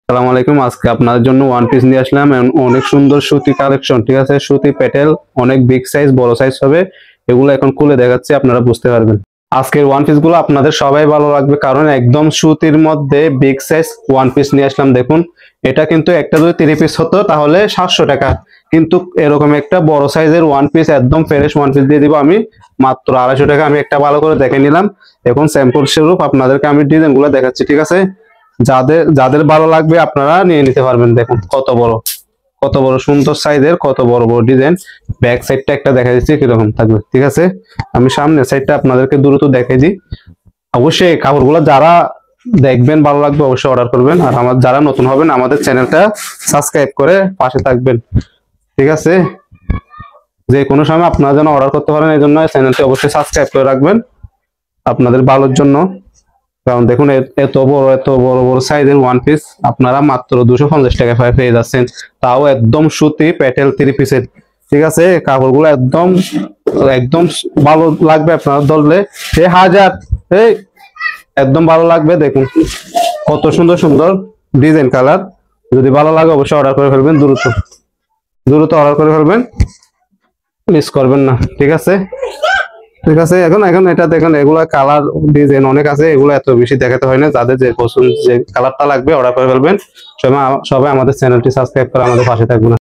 আসসালামু আলাইকুম। আজকে আপনাদের জন্য ওয়ান পিস নিয়ে আসলাম। অনেক সুন্দর সুতি কালেকশন, ঠিক আছে। সুতি প্যাটেল অনেক বিগ সাইজ, বড় সাইজ হবে। এগুলো এখন খুলে দেখাচ্ছি, আপনারা বুঝতে পারবেন। আজকের ওয়ান পিস গুলো আপনাদের সবাই ভালো লাগবে, কারণ একদম সুতির মধ্যে বিগ সাইজ ওয়ান পিস নিয়ে আসলাম। দেখুন, এটা কিন্তু একটা যদি 3 পিস হতো তাহলে 700 টাকা, কিন্তু এরকম একটা বড় সাইজের ওয়ান পিস, একদম ফ্রেশ ওয়ান পিস দিয়ে দিব আমি মাত্র 250 টাকা। আমি একটা ভালো করে দেখে নিলাম। এখন স্যাম্পল স্বরূপ আপনাদেরকে আমি ডিজাইন গুলো দেখাচ্ছি, ঠিক আছে। যাদের যাদের ভালো লাগবে আপনারা নিয়ে নিতে পারবেন। দেখুন কত বড় সুন্দর সাইজের, কত বড় বড় ডিজাইন। ব্যাক সাইডটা একটা দেখা দিচ্ছি কিরকম থাকবে, ঠিক আছে। আমি সামনের সাইডটা আপনাদেরকে দ্রুত দেখাই দিই। অবশ্যই কাপড়গুলো যারা দেখবেন ভালো লাগবে অবশ্যই অর্ডার করবেন, আর আমার যারা নতুন হবেন আমাদের চ্যানেলটা সাবস্ক্রাইব করে পাশে থাকবেন, ঠিক আছে। যে কোনো সময় আপনারা যেন অর্ডার করতে পারেন, এই জন্য চ্যানেলটি অবশ্যই সাবস্ক্রাইব করে রাখবেন আপনাদের ভালোর জন্য। কারণ দেখুন, এত বড় সাইজের ওয়ান পিস আপনারা মাত্র 250 টাকা পেয়ে যাচ্ছেন, তাও একদম সুতি প্যাটেল 3 পিসের, ঠিক আছে। কাপড়গুলো একদম একদম ভালো লাগবে আপনারা ধরলে। সে হাজার এই একদম ভালো লাগবে। দেখুন কত সুন্দর সুন্দর ডিজাইন কালার। যদি ভালো লাগে অবশ্যই অর্ডার করে ফেলবেন, দ্রুত দ্রুত অর্ডার করে ফেলবেন, মিস করবেন না, ঠিক আছে। ঠিক আছে, এখন এখন এটা দেখেন, এগুলা কালার ডিজাইন অনেক আছে, এগুলো এত বেশি দেখাতে হয় না। যাদের যে পছন্দ, যে কালারটা লাগবে অর্ডার করে ফেলবেন। সবাই আমাদের চ্যানেলটি সাবস্ক্রাইব করে আমাদের পাশে থাকবেন।